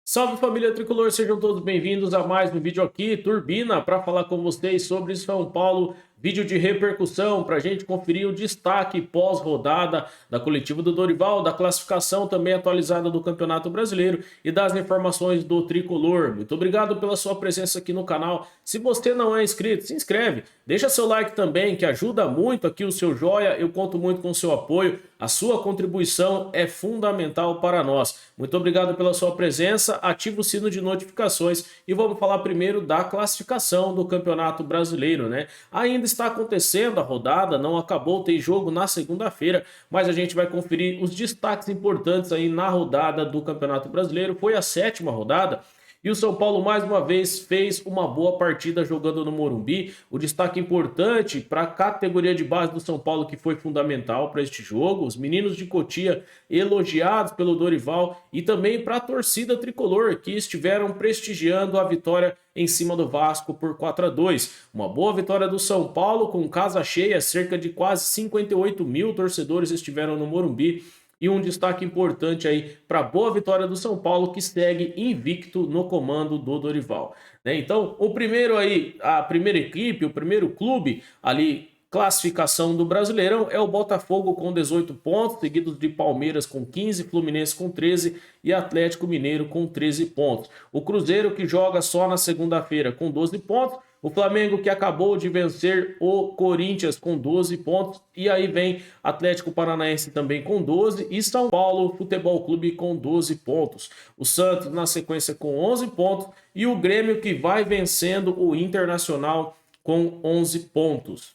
Salve família tricolor, sejam todos bem-vindos a mais um vídeo aqui, Turbina, para falar com vocês sobre São Paulo, vídeo de repercussão, para a gente conferir o destaque pós-rodada da coletiva do Dorival, da classificação também atualizada do Campeonato Brasileiro e das informações do tricolor. Muito obrigado pela sua presença aqui no canal. Se você não é inscrito, se inscreve, deixa seu like também, que ajuda muito aqui o seu joia, eu conto muito com o seu apoio, a sua contribuição é fundamental para nós. Muito obrigado pela sua presença, ativa o sino de notificações e vamos falar primeiro da classificação do Campeonato Brasileiro, né? Ainda está acontecendo a rodada, não acabou, tem jogo na segunda-feira, mas a gente vai conferir os destaques importantes aí na rodada do Campeonato Brasileiro. Foi a sétima rodada. E o São Paulo mais uma vez fez uma boa partida jogando no Morumbi. O destaque importante para a categoria de base do São Paulo, que foi fundamental para este jogo. Os meninos de Cotia elogiados pelo Dorival e também para a torcida tricolor, que estiveram prestigiando a vitória em cima do Vasco por 4-2. Uma boa vitória do São Paulo com casa cheia, cerca de quase 58 mil torcedores estiveram no Morumbi. E um destaque importante aí para a boa vitória do São Paulo, que segue invicto no comando do Dorival, né? Então, o primeiro aí, a primeira equipe, o primeiro clube ali, classificação do Brasileirão, é o Botafogo com 18 pontos, seguidos de Palmeiras com 15, Fluminense com 13 e Atlético Mineiro com 13 pontos. O Cruzeiro, que joga só na segunda-feira, com 12 pontos. O Flamengo, que acabou de vencer o Corinthians com 12 pontos. E aí vem Atlético Paranaense também com 12. E São Paulo Futebol Clube com 12 pontos. O Santos na sequência com 11 pontos. E o Grêmio, que vai vencendo o Internacional com 11 pontos.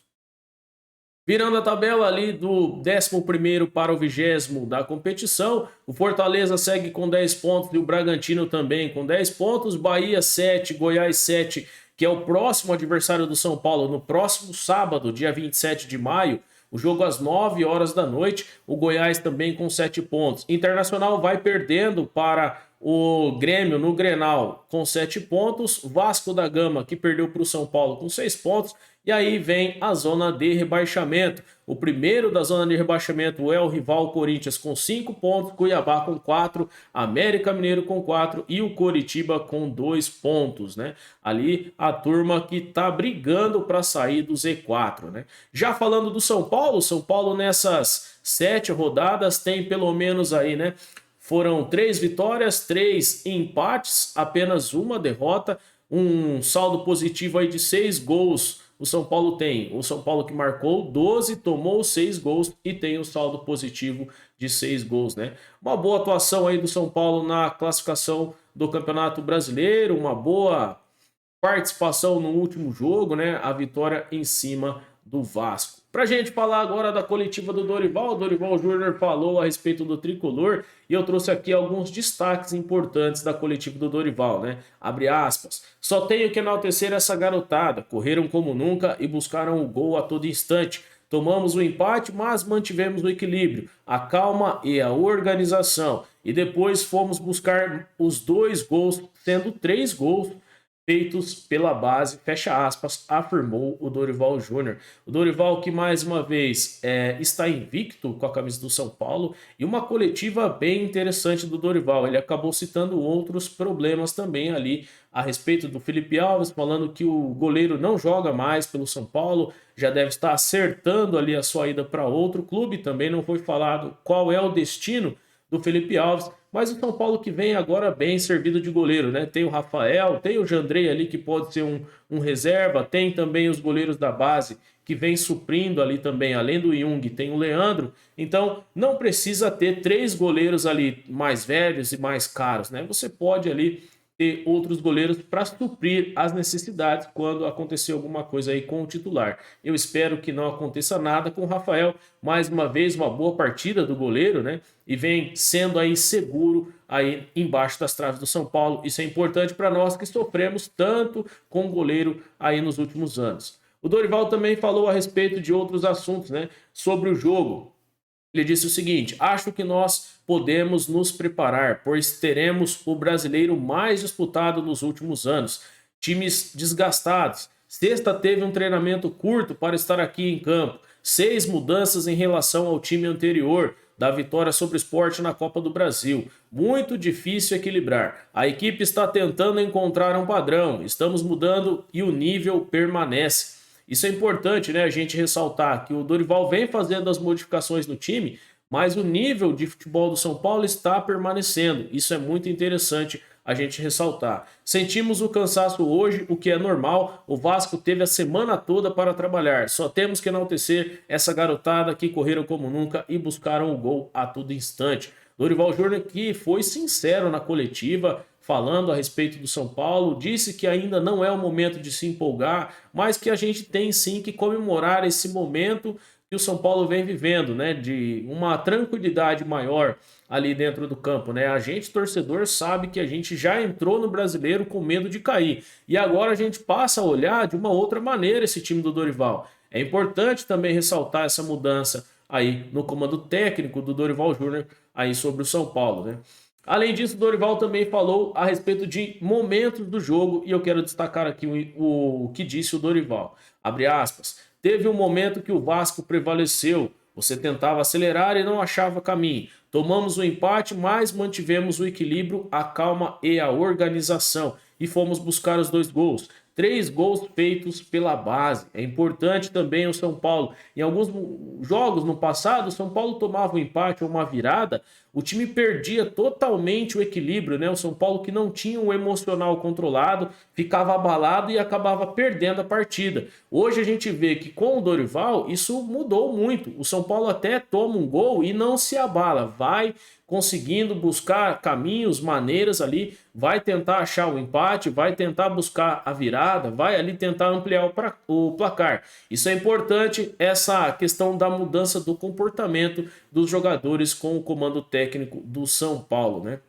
Virando a tabela ali do 11º para o 20º da competição, o Fortaleza segue com 10 pontos e o Bragantino também com 10 pontos. Bahia 7, Goiás 7, que é o próximo adversário do São Paulo no próximo sábado, dia 27 de maio. O jogo às 9 horas da noite, o Goiás também com 7 pontos. Internacional vai perdendo para o Grêmio no Grenal com 7 pontos. Vasco da Gama, que perdeu para o São Paulo com 6 pontos. E aí vem a zona de rebaixamento. O primeiro da zona de rebaixamento é o rival Corinthians com 5 pontos, Cuiabá com 4, América Mineiro com 4 e o Coritiba com 2 pontos, né? Ali a turma que tá brigando para sair do Z4, né? Já falando do São Paulo nessas 7 rodadas tem pelo menos aí, né? Foram 3 vitórias, 3 empates, apenas uma derrota, um saldo positivo aí de 6 gols. O São Paulo tem, o São Paulo que marcou 12, tomou 6 gols e tem o saldo positivo de 6 gols, né? Uma boa atuação aí do São Paulo na classificação do Campeonato Brasileiro, uma boa participação no último jogo, né? A vitória em cima do Vasco. Pra gente falar agora da coletiva do Dorival, o Dorival Júnior falou a respeito do tricolor e eu trouxe aqui alguns destaques importantes da coletiva do Dorival, né? Abre aspas. Só tenho que enaltecer essa garotada, correram como nunca e buscaram o gol a todo instante. Tomamos o empate, mas mantivemos o equilíbrio, a calma e a organização. E depois fomos buscar os 2 gols, sendo 3 gols feitos pela base, fecha aspas, afirmou o Dorival Júnior. O Dorival que mais uma vez está invicto com a camisa do São Paulo e uma coletiva bem interessante do Dorival. Ele acabou citando outros problemas também ali a respeito do Felipe Alves, falando que o goleiro não joga mais pelo São Paulo, já deve estar acertando ali a sua ida para outro clube. Também não foi falado qual é o destino do Felipe Alves, mas o São Paulo que vem agora bem servido de goleiro, né? Tem o Rafael, tem o Jandrei ali que pode ser um reserva, tem também os goleiros da base que vem suprindo ali também, além do Jung, tem o Leandro, então não precisa ter 3 goleiros ali mais velhos e mais caros, né? Você pode ali ter outros goleiros para suprir as necessidades quando acontecer alguma coisa aí com o titular. Eu espero que não aconteça nada com o Rafael. Mais uma vez, uma boa partida do goleiro, né? E vem sendo aí seguro aí embaixo das traves do São Paulo. Isso é importante para nós que sofremos tanto com o goleiro aí nos últimos anos. O Dorival também falou a respeito de outros assuntos, né? Sobre o jogo. Ele disse o seguinte: acho que nós podemos nos preparar, pois teremos o brasileiro mais disputado nos últimos anos. Times desgastados. Sexta teve um treinamento curto para estar aqui em campo. 6 mudanças em relação ao time anterior. da vitória sobre o Sport na Copa do Brasil. Muito difícil equilibrar. A equipe está tentando encontrar um padrão, estamos mudando e o nível permanece. Isso é importante, né? A gente ressaltar que o Dorival vem fazendo as modificações no time, mas o nível de futebol do São Paulo está permanecendo. Isso é muito interessante a gente ressaltar. Sentimos o cansaço hoje, o que é normal. O Vasco teve a semana toda para trabalhar. Só temos que enaltecer essa garotada que correram como nunca e buscaram o gol a todo instante. Dorival Júnior, que foi sincero na coletiva, falando a respeito do São Paulo, disse que ainda não é o momento de se empolgar, mas que a gente tem sim que comemorar esse momento que o São Paulo vem vivendo, né, de uma tranquilidade maior ali dentro do campo, né? A gente, torcedor, sabe que a gente já entrou no Brasileiro com medo de cair. E agora a gente passa a olhar de uma outra maneira esse time do Dorival. É importante também ressaltar essa mudança aí no comando técnico do Dorival Júnior aí sobre o São Paulo, né? Além disso, o Dorival também falou a respeito de momentos do jogo e eu quero destacar aqui o que disse o Dorival. Abre aspas. Teve um momento que o Vasco prevaleceu. Você tentava acelerar e não achava caminho. Tomamos o empate, mas mantivemos o equilíbrio, a calma e a organização. E fomos buscar os 2 gols. 3 gols feitos pela base. É importante também o São Paulo. Em alguns jogos no passado, o São Paulo tomava um empate ou uma virada, o time perdia totalmente o equilíbrio, né? O São Paulo que não tinha o emocional controlado, ficava abalado e acabava perdendo a partida. Hoje a gente vê que com o Dorival isso mudou muito. O São Paulo até toma um gol e não se abala, vai conseguindo buscar caminhos, maneiras ali, vai tentar achar o empate, vai tentar buscar a virada, vai ali tentar ampliar o placar. Isso é importante, essa questão da mudança do comportamento dos jogadores com o comando técnico do São Paulo, né?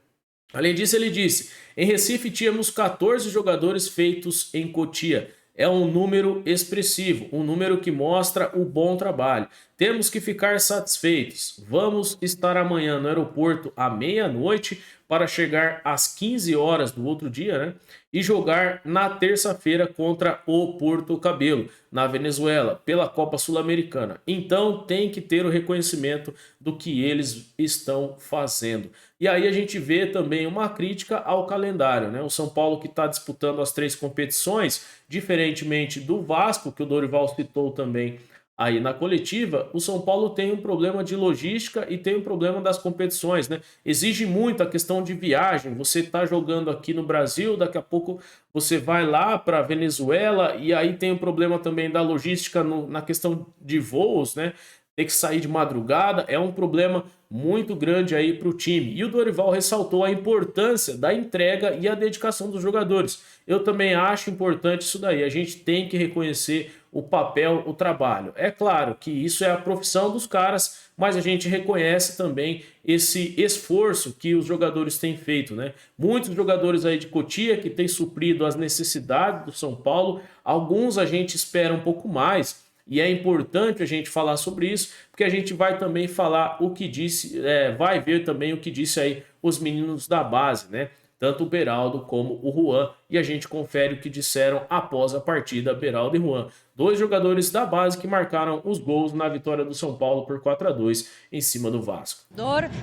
Além disso, ele disse: em Recife tínhamos 14 jogadores feitos em Cotia. É um número expressivo, um número que mostra o bom trabalho. Temos que ficar satisfeitos. Vamos estar amanhã no aeroporto à meia-noite para chegar às 15 horas do outro dia, né? E jogar na terça-feira contra o Porto Cabelo, na Venezuela, pela Copa Sul-Americana. Então tem que ter o reconhecimento do que eles estão fazendo. E aí a gente vê também uma crítica ao calendário, né? O São Paulo que está disputando as 3 competições, diferentemente do Vasco, que o Dorival citou também aí na coletiva, o São Paulo tem um problema de logística e tem um problema das competições, né? Exige muito a questão de viagem. Você está jogando aqui no Brasil, daqui a pouco você vai lá para a Venezuela e aí tem um problema também da logística na questão de voos, né? Ter que sair de madrugada é um problema muito grande aí para o time. E o Dorival ressaltou a importância da entrega e a dedicação dos jogadores. Eu também acho importante isso daí. A gente tem que reconhecer o papel, o trabalho. É claro que isso é a profissão dos caras, mas a gente reconhece também esse esforço que os jogadores têm feito, né? Muitos jogadores aí de Cotia que têm suprido as necessidades do São Paulo. Alguns a gente espera um pouco mais. E é importante a gente falar sobre isso, porque a gente vai também falar o que disse, vai ver também o que disse aí os meninos da base, né? Tanto o Beraldo como o Juan. E a gente confere o que disseram após a partida, Beraldo e Juan. 2 jogadores da base que marcaram os gols na vitória do São Paulo por 4-2 em cima do Vasco.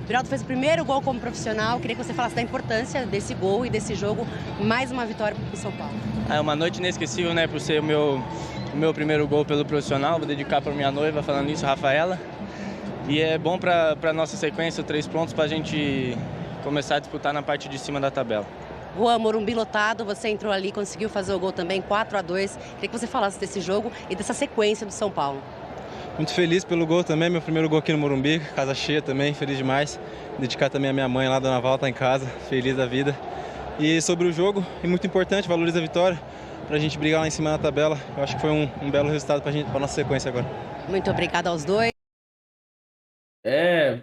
Beraldo fez o primeiro gol como profissional. Queria que você falasse da importância desse gol e desse jogo. Mais uma vitória para o São Paulo. É uma noite inesquecível, né? Por ser o meu primeiro gol pelo profissional. Vou dedicar para minha noiva, falando isso, Rafaela. E é bom para a nossa sequência, 3 pontos para a gente começar a disputar na parte de cima da tabela. Juan, Morumbi lotado, você entrou ali, conseguiu fazer o gol também, 4-2. Queria que você falasse desse jogo e dessa sequência do São Paulo. Muito feliz pelo gol também, meu primeiro gol aqui no Morumbi, casa cheia também, feliz demais. Dedicar também a minha mãe lá, Dona Val, tá em casa, feliz da vida. E sobre o jogo, é muito importante, valoriza a vitória, pra gente brigar lá em cima na tabela. Eu acho que foi um belo resultado pra nossa sequência agora. Muito obrigada aos dois.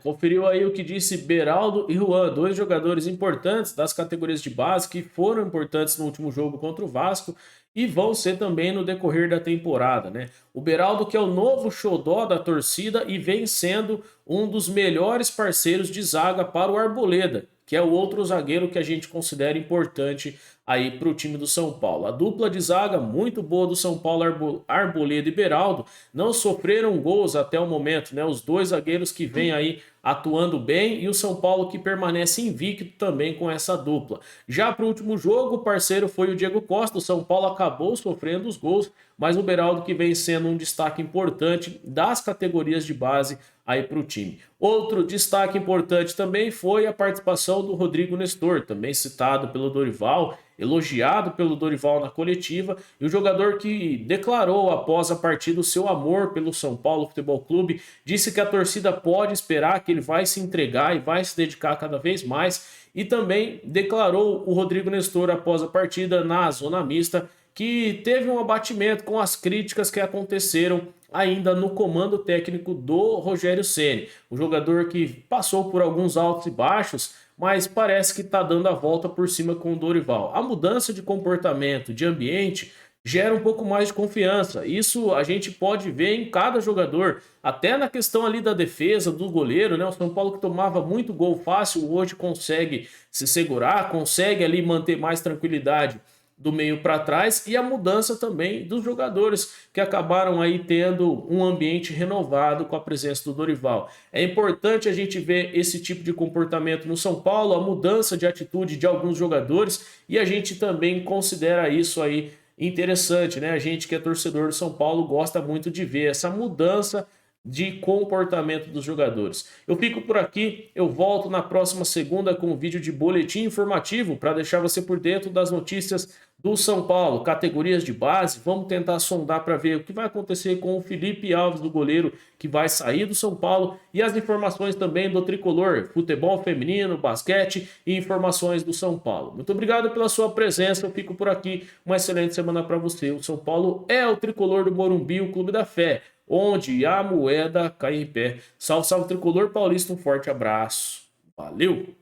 Conferiu aí o que disse Beraldo e Juan, 2 jogadores importantes das categorias de base que foram importantes no último jogo contra o Vasco e vão ser também no decorrer da temporada, né? O Beraldo que é o novo xodó da torcida e vem sendo um dos melhores parceiros de zaga para o Arboleda, que é o outro zagueiro que a gente considera importante aí para o time do São Paulo. A dupla de zaga muito boa do São Paulo, Arboleda e Beraldo, não sofreram gols até o momento, né? Os dois zagueiros que vêm aí atuando bem e o São Paulo que permanece invicto também com essa dupla. Já para o último jogo, o parceiro foi o Diego Costa. O São Paulo acabou sofrendo os gols, mas o Beraldo que vem sendo um destaque importante das categorias de base aí para o time. Outro destaque importante também foi a participação do Rodrigo Nestor, também citado pelo Dorival, elogiado pelo Dorival na coletiva, e o jogador que declarou após a partida o seu amor pelo São Paulo Futebol Clube, disse que a torcida pode esperar que ele vai se entregar e vai se dedicar cada vez mais, e também declarou o Rodrigo Nestor após a partida na zona mista que teve um abatimento com as críticas que aconteceram ainda no comando técnico do Rogério Ceni. O jogador que passou por alguns altos e baixos, mas parece que está dando a volta por cima com o Dorival. A mudança de comportamento, de ambiente, gera um pouco mais de confiança. Isso a gente pode ver em cada jogador, até na questão ali da defesa, do goleiro, né? O São Paulo que tomava muito gol fácil, hoje consegue se segurar, consegue ali manter mais tranquilidade do meio para trás, e a mudança também dos jogadores que acabaram aí tendo um ambiente renovado com a presença do Dorival. É importante a gente ver esse tipo de comportamento no São Paulo, a mudança de atitude de alguns jogadores, e a gente também considera isso aí interessante, né? A gente que é torcedor do São Paulo gosta muito de ver essa mudança de comportamento dos jogadores. Eu fico por aqui, eu volto na próxima segunda com um vídeo de boletim informativo para deixar você por dentro das notícias do São Paulo, categorias de base. Vamos tentar sondar para ver o que vai acontecer com o Felipe Alves, do goleiro que vai sair do São Paulo, e as informações também do tricolor, futebol feminino, basquete e informações do São Paulo. Muito obrigado pela sua presença, eu fico por aqui, uma excelente semana para você. O São Paulo é o tricolor do Morumbi, o Clube da Fé, onde a moeda cai em pé. Salve, salve, tricolor paulista, um forte abraço. Valeu!